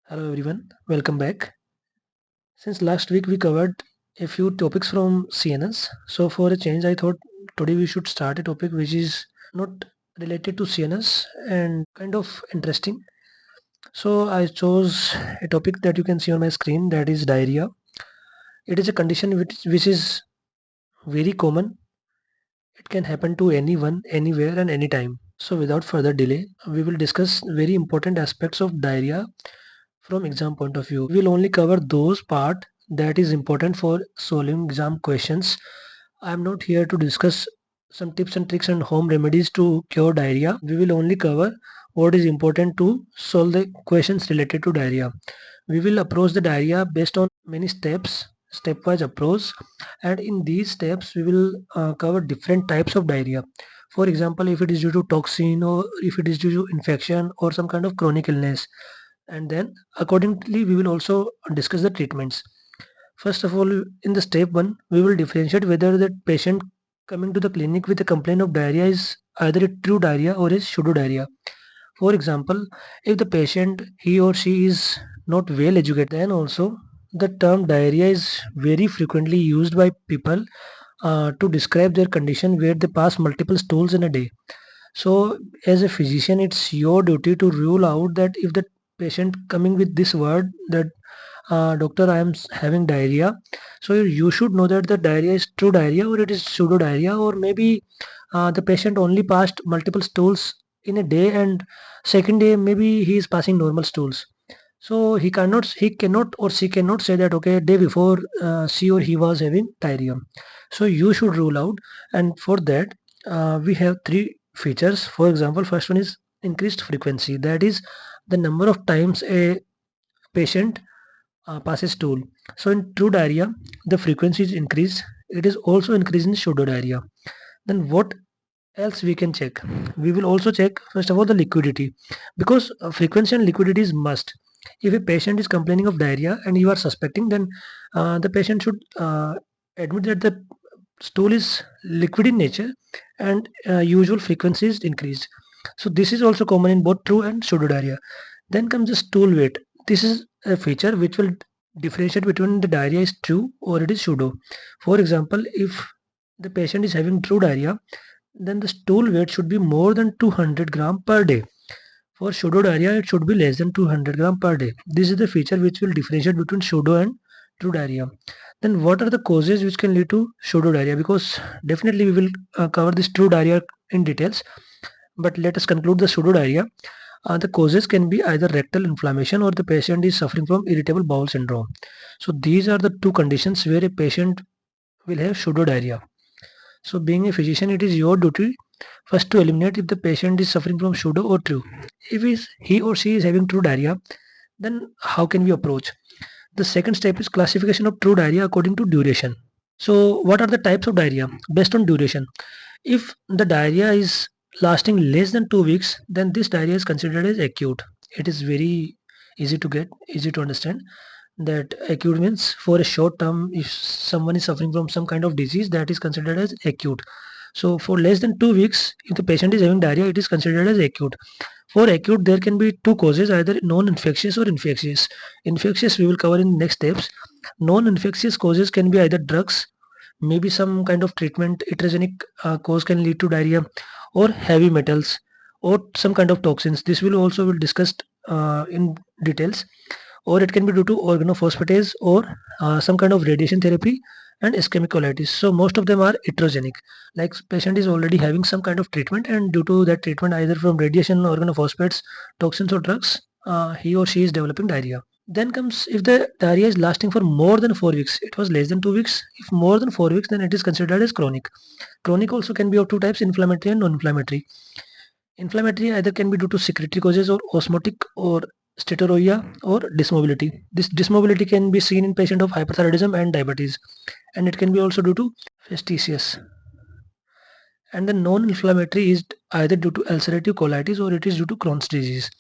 Hello everyone, welcome back. Since last week we covered a few topics from CNS. So for a change I thought today we should start a topic which is not related to CNS and kind of interesting. So I chose a topic that you can see on my screen, that is diarrhea. It is a condition which is very common. It can happen to anyone, anywhere and anytime. So without further delay, we will discuss very important aspects of diarrhea from exam point of view. We will only cover those part that is important for solving exam questions. I am not here to discuss some tips and tricks and home remedies to cure diarrhea. We will only cover what is important to solve the questions related to diarrhea. We will approach the diarrhea based on many steps, stepwise approach, and in these steps we will cover different types of diarrhea. For example, if it is due to toxin or if it is due to infection or some kind of chronic illness, and then accordingly we will also discuss the treatments. First of all, in the step 1 we will differentiate whether the patient coming to the clinic with a complaint of diarrhea is either a true diarrhea or is pseudo diarrhea. For example, if the patient he or she is not well educated, then also the term diarrhea is very frequently used by people to describe their condition where they pass multiple stools in a day. So as a physician, it's your duty to rule out that if the patient coming with this word that doctor, I am having diarrhea, so you should know that the diarrhea is true diarrhea or it is pseudo diarrhea, or maybe the patient only passed multiple stools in a day and second day maybe he is passing normal stools. So he cannot or she cannot say that okay, day before she or he was having diarrhea. So you should rule out, and for that we have three features. For example, first one is increased frequency, that is the number of times a patient passes stool. So in true diarrhea, the frequency is increased. It is also increased in pseudo diarrhea. Then what else we can check? We will also check first of all the liquidity, because frequency and liquidity is must. If a patient is complaining of diarrhea and you are suspecting, then the patient should admit that the stool is liquid in nature and usual frequency is increased. So this is also common in both true and pseudo diarrhea. Then comes the stool weight. This is a feature which will differentiate between the diarrhea is true or it is pseudo. For example, if the patient is having true diarrhea, then the stool weight should be more than 200 gram per day. For pseudo diarrhea, it should be less than 200 gram per day. This is the feature which will differentiate between pseudo and true diarrhea. Then what are the causes which can lead to pseudo diarrhea? Because definitely we will cover this true diarrhea in details, but let us conclude the pseudo diarrhea. The causes can be either rectal inflammation or the patient is suffering from irritable bowel syndrome. So these are the two conditions where a patient will have pseudo diarrhea. So being a physician, it is your duty first to eliminate if the patient is suffering from pseudo or true. If he or she is having true diarrhea, then how can we approach? The second step is classification of true diarrhea according to duration. So what are the types of diarrhea? Based on duration. If the diarrhea is lasting less than 2 weeks, then this diarrhea is considered as acute. It is very easy to get, easy to understand that acute means for a short term, if someone is suffering from some kind of disease, that is considered as acute. So for less than 2 weeks, if the patient is having diarrhea, it is considered as acute. For acute, there can be two causes, either non-infectious or infectious. Infectious we will cover in next steps. Non-infectious causes can be either drugs, maybe some kind of treatment, iatrogenic cause can lead to diarrhea, or heavy metals, or some kind of toxins. This will also will discussed in details. Or it can be due to organophosphatase or some kind of radiation therapy and ischemic colitis. So most of them are iatrogenic, like patient is already having some kind of treatment, and due to that treatment either from radiation, organophosphates, toxins or drugs, he or she is developing diarrhea. Then comes if the diarrhea is lasting for more than 4 weeks. It was less than 2 weeks. If more than 4 weeks, then it is considered as chronic. Chronic also can be of two types: inflammatory and non-inflammatory. Inflammatory either can be due to secretory causes or osmotic or steatorrhea or dysmobility. This dysmobility can be seen in patient of hyperthyroidism and diabetes, and it can be also due to fastidious. And the non-inflammatory is either due to ulcerative colitis or it is due to Crohn's disease.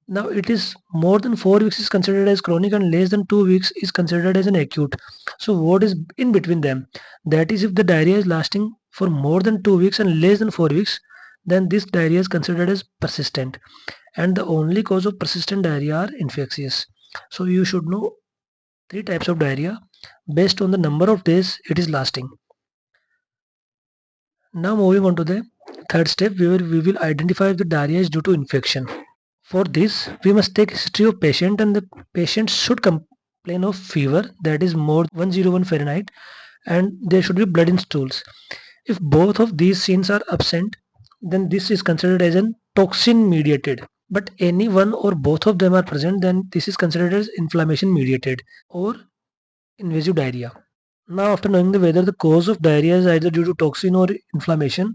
Now it is more than 4 weeks is considered as chronic and less than 2 weeks is considered as an acute. So what is in between them? That is, if the diarrhea is lasting for more than 2 weeks and less than 4 weeks, then this diarrhea is considered as persistent. And the only cause of persistent diarrhea are infectious. So you should know 3 types of diarrhea based on the number of days it is lasting. Now moving on to the third step, where we will identify if the diarrhea is due to infection. For this, we must take history of patient, and the patient should complain of fever that is more than 101 Fahrenheit, and there should be blood in stools. If both of these signs are absent, then this is considered as an toxin mediated. But any one or both of them are present, then this is considered as inflammation mediated or invasive diarrhea. Now, after knowing whether the cause of diarrhea is either due to toxin or inflammation,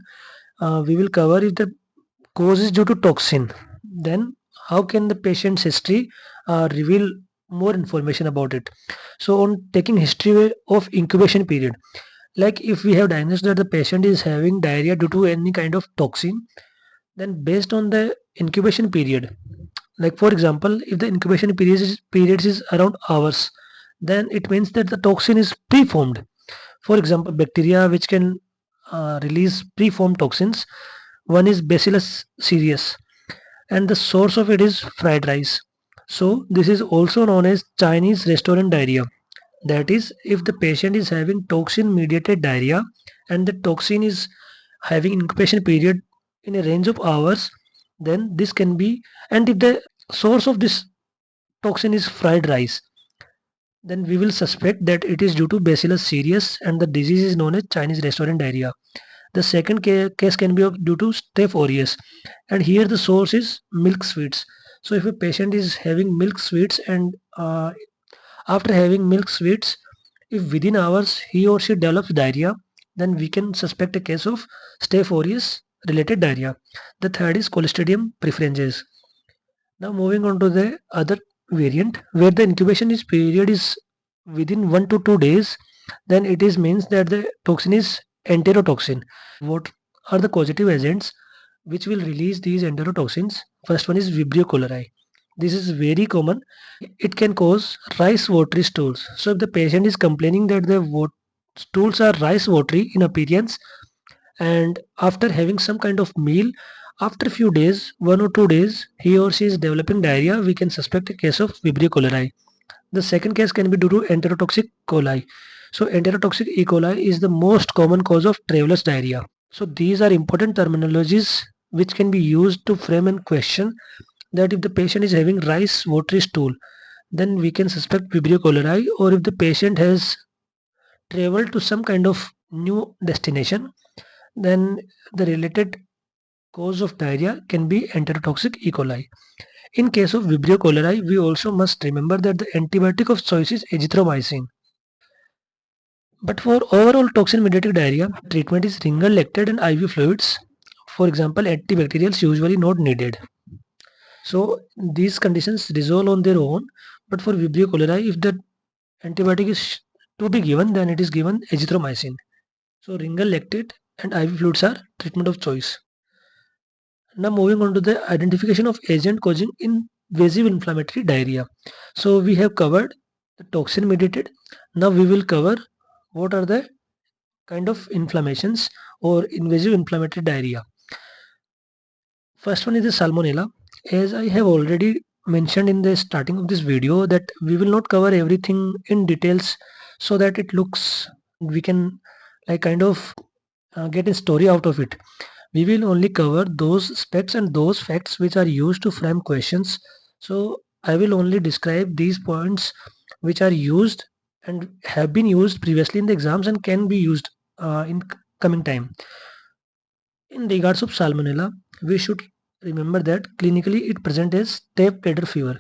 we will cover if the cause is due to toxin. Then, how can the patient's history reveal more information about it? So, on taking history of incubation period, like if we have diagnosed that the patient is having diarrhea due to any kind of toxin, then based on the incubation period, like for example, if the incubation periods is around hours, then it means that the toxin is preformed. For example, bacteria which can release preformed toxins. One is Bacillus cereus, and the source of it is fried rice. So this is also known as Chinese restaurant diarrhea. That is, if the patient is having toxin mediated diarrhea and the toxin is having incubation period in a range of hours, then this can be, and if the source of this toxin is fried rice, then we will suspect that it is due to Bacillus cereus and the disease is known as Chinese restaurant diarrhea. The second case can be due to Staph aureus, and here the source is milk sweets. So if a patient is having milk sweets and after having milk sweets, if within hours he or she develops diarrhea, then we can suspect a case of Staph aureus related diarrhea. The third is Clostridium preferens. Now moving on to the other variant where the incubation is period is within 1 to 2 days, then it is means that the toxin is enterotoxin. What are the causative agents which will release these enterotoxins? First one is Vibrio cholerae. This is very common. It can cause rice watery stools. So if the patient is complaining that the stools are rice watery in appearance, and after having some kind of meal, after a few days, 1 or 2 days, he or she is developing diarrhea, we can suspect a case of Vibrio cholerae. The second case can be due to enterotoxic coli. So enterotoxic E. coli is the most common cause of traveler's diarrhea. So these are important terminologies which can be used to frame and question that if the patient is having rice watery stool, then we can suspect Vibrio cholerae, or if the patient has traveled to some kind of new destination, then the related cause of diarrhea can be enterotoxic E. coli. In case of Vibrio cholerae, we also must remember that the antibiotic of choice is azithromycin. But for overall toxin-mediated diarrhea, treatment is ringer lactate and IV fluids. For example, antibacterials usually not needed. So these conditions resolve on their own. But for Vibrio cholerae, if the antibiotic is to be given, then it is given azithromycin. So ringer lactate and IV fluids are treatment of choice. Now moving on to the identification of agent causing invasive inflammatory diarrhea. So we have covered the toxin mediated. Now we will cover what are the kind of inflammations or invasive inflammatory diarrhea. First one is the salmonella. As I have already mentioned in the starting of this video that we will not cover everything in details so that it looks we can like kind of get a story out of it. We will only cover those specs and those facts which are used to frame questions. So I will only describe these points which are used and have been used previously in the exams and can be used in coming time. In regards of salmonella, we should remember that clinically it presents as step ladder fever.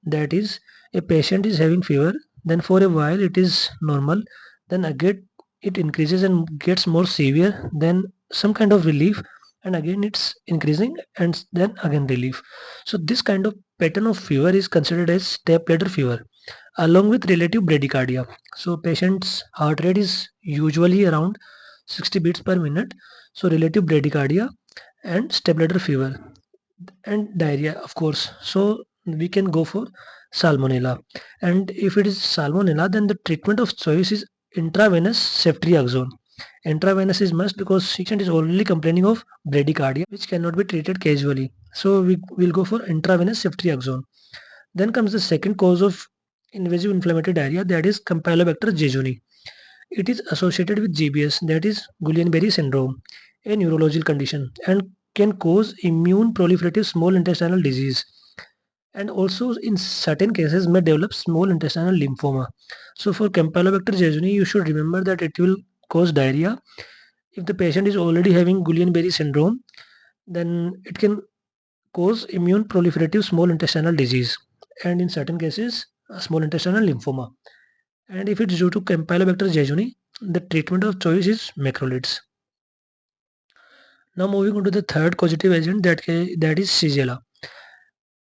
That is, a patient is having fever, then for a while it is normal, then again it increases and gets more severe, then some kind of relief, and again it's increasing and then again relief. So this kind of pattern of fever is considered as step ladder fever along with relative bradycardia. So patient's heart rate is usually around 60 beats per minute. So relative bradycardia and step ladder fever and diarrhea, of course. So we can go for salmonella. And if it is salmonella, then the treatment of choice is intravenous ceftriaxone. Intravenous is must because patient is already complaining of bradycardia, which cannot be treated casually. So we will go for intravenous ceftriaxone. Then comes the second cause of invasive inflammatory diarrhea, that is Campylobacter jejuni. It is associated with GBS, that is Guillain-Barré syndrome, a neurological condition, and can cause immune proliferative small intestinal disease, and also in certain cases may develop small intestinal lymphoma. So for Campylobacter jejuni, you should remember that it will cause diarrhea. If the patient is already having Guillain-Barré syndrome, then it can cause immune proliferative small intestinal disease, and in certain cases small intestinal lymphoma. And if it's due to Campylobacter jejuni, the treatment of choice is macrolides. Now moving on to the third causative agent, that is Shigella.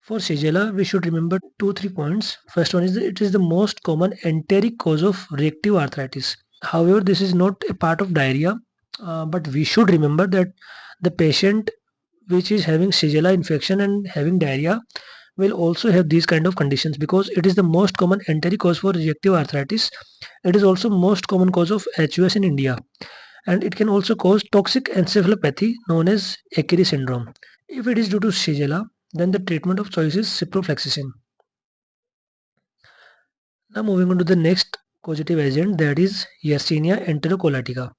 For Shigella, we should remember 2-3 points. First one is that it is the most common enteric cause of reactive arthritis. However, this is not a part of diarrhea, but we should remember that the patient which is having Shigella infection and having diarrhea will also have these kind of conditions, because it is the most common enteric cause for reactive arthritis. It is also most common cause of HUS in India, and it can also cause toxic encephalopathy known as Akiri syndrome. If it is due to Shigella, then the treatment of choice is ciprofloxacin. Now moving on to the next causative agent, that is Yersinia enterocolitica.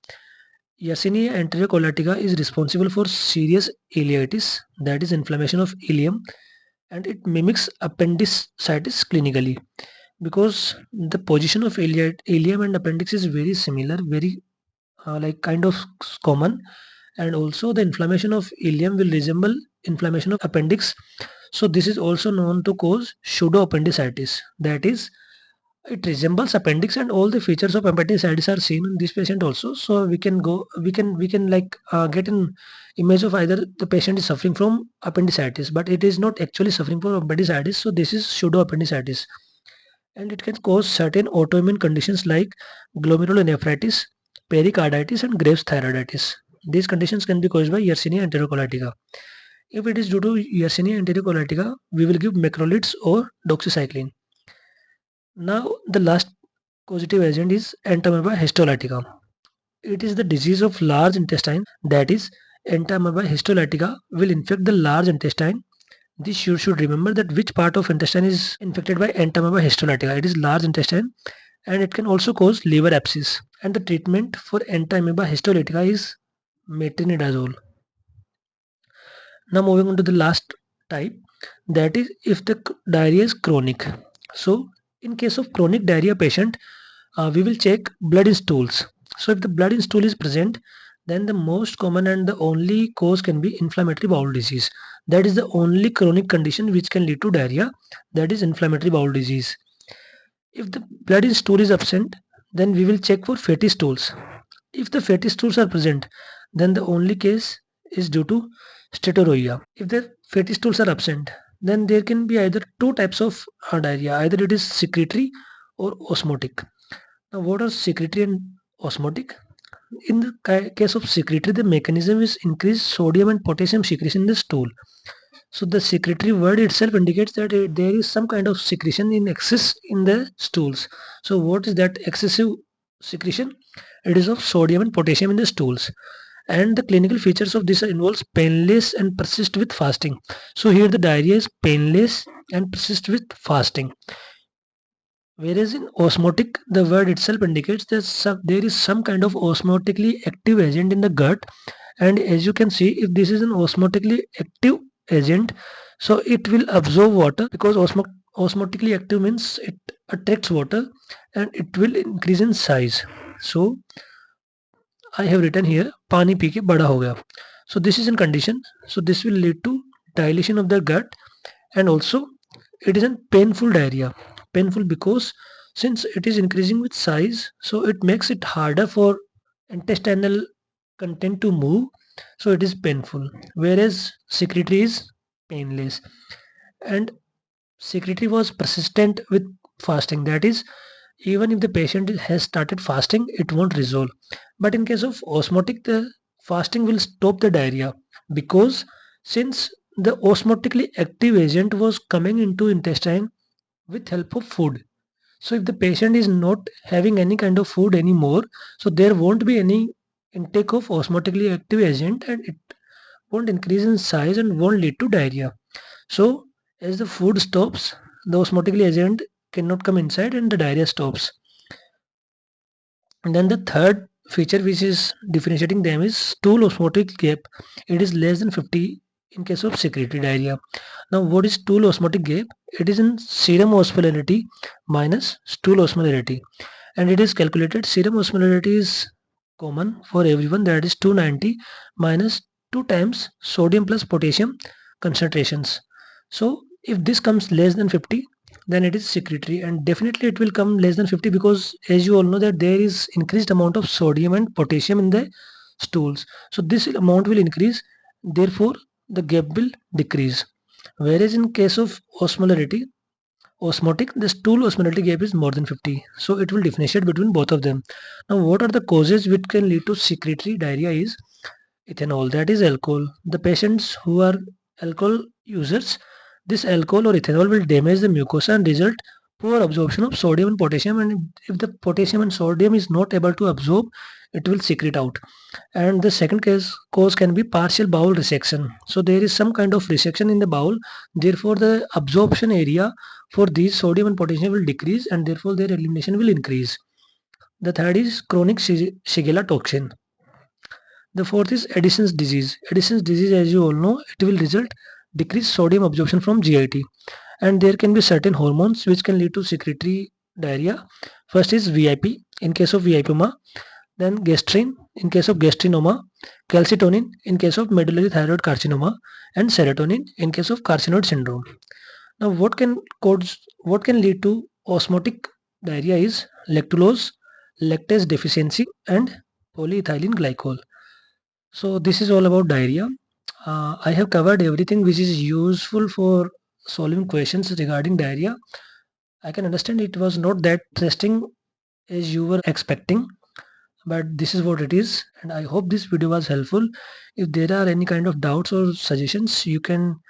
Yersinia enterocolitica is responsible for serious ileitis, that is inflammation of ileum, and it mimics appendicitis clinically, because the position of ileum and appendix is very similar, very like kind of common, and also the inflammation of ileum will resemble inflammation of appendix. So this is also known to cause pseudoappendicitis, that is it resembles appendix, and all the features of appendicitis are seen in this patient also. So we can like get an image of either the patient is suffering from appendicitis, but it is not actually suffering from appendicitis. So this is pseudoappendicitis, and it can cause certain autoimmune conditions like glomerulonephritis, pericarditis, and Graves' thyroiditis. These conditions can be caused by Yersinia enterocolitica. If it is due to Yersinia enterocolitica, we will give macrolides or doxycycline. Now the last causative agent is Entamoeba histolytica. It is the disease of large intestine, that is Entamoeba histolytica will infect the large intestine. This you should remember that which part of intestine is infected by Entamoeba histolytica. It is large intestine, and it can also cause liver abscess. And the treatment for Entamoeba histolytica is metronidazole. Now moving on to the last type, that is if the diarrhea is chronic. So in case of chronic diarrhea patient, we will check blood in stools. So if the blood in stool is present, then the most common and the only cause can be inflammatory bowel disease. That is the only chronic condition which can lead to diarrhea, that is inflammatory bowel disease. If the blood in stool is absent, then we will check for fatty stools. If the fatty stools are present, then the only case is due to steatorrhea. If the fatty stools are absent, then there can be either two types of diarrhea, either it is secretory or osmotic. Now what are secretory and osmotic? In the case of secretory, the mechanism is increased sodium and potassium secretion in the stool. So the secretory word itself indicates that there is some kind of secretion in excess in the stools. So what is that excessive secretion? It is of sodium and potassium in the stools. And the clinical features of this involves painless and persist with fasting. So here the diarrhea is painless and persist with fasting. Whereas in osmotic, the word itself indicates that there is some kind of osmotically active agent in the gut, and as you can see, if this is an osmotically active agent, so it will absorb water, because osmotically active means it attracts water and it will increase in size. So I have written here pani pee ke bada ho gaya. So this is in condition. So this will lead to dilation of the gut, and also it is a painful diarrhea. Painful because since it is increasing with size, so it makes it harder for intestinal content to move, so it is painful, whereas secretory is painless. And secretory was persistent with fasting, that is even if the patient has started fasting, it won't resolve. But in case of osmotic, the fasting will stop the diarrhea, because since the osmotically active agent was coming into intestine with help of food. So if the patient is not having any kind of food anymore, so there won't be any intake of osmotically active agent, and it won't increase in size and won't lead to diarrhea. So as the food stops, the osmotic agent cannot come inside and the diarrhea stops. And then the third feature which is differentiating them is stool osmotic gap. It is less than 50 in case of secretory diarrhea. Now what is stool osmotic gap? It is in serum osmolarity minus stool osmolarity, and it is calculated. Serum osmolarity is common for everyone, that is 290 minus 2 times sodium plus potassium concentrations. So if this comes less than 50, then it is secretory, and definitely it will come less than 50 because as you all know that there is increased amount of sodium and potassium in the stools. So this amount will increase, therefore the gap will decrease. Whereas in case of osmotic, the stool osmolarity gap is more than 50. So it will differentiate between both of them. Now what are the causes which can lead to secretory diarrhea is ethanol, that is alcohol. The patients who are alcohol users, this alcohol or ethanol will damage the mucosa and result poor absorption of sodium and potassium, and if the potassium and sodium is not able to absorb, it will secrete out. And the second cause can be partial bowel resection. So there is some kind of resection in the bowel, therefore the absorption area for these sodium and potassium will decrease, and therefore their elimination will increase. The third is chronic Shigella toxin. The fourth is Addison's disease. Addison's disease, as you all know, it will result decreased sodium absorption from GIT, and there can be certain hormones which can lead to secretory diarrhea. First is VIP in case of VIPoma, then gastrin in case of gastrinoma, calcitonin in case of medullary thyroid carcinoma, and serotonin in case of carcinoid syndrome. Now, what can lead to osmotic diarrhea is lactulose, lactase deficiency, and polyethylene glycol. So this is all about diarrhea. I have covered everything which is useful for solving questions regarding diarrhea. I can understand it was not that interesting as you were expecting, but this is what it is, and I hope this video was helpful. If there are any kind of doubts or suggestions, you can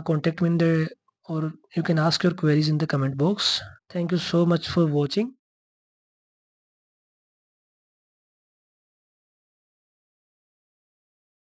contact me in the, or you can ask your queries in the comment box. Thank you so much for watching.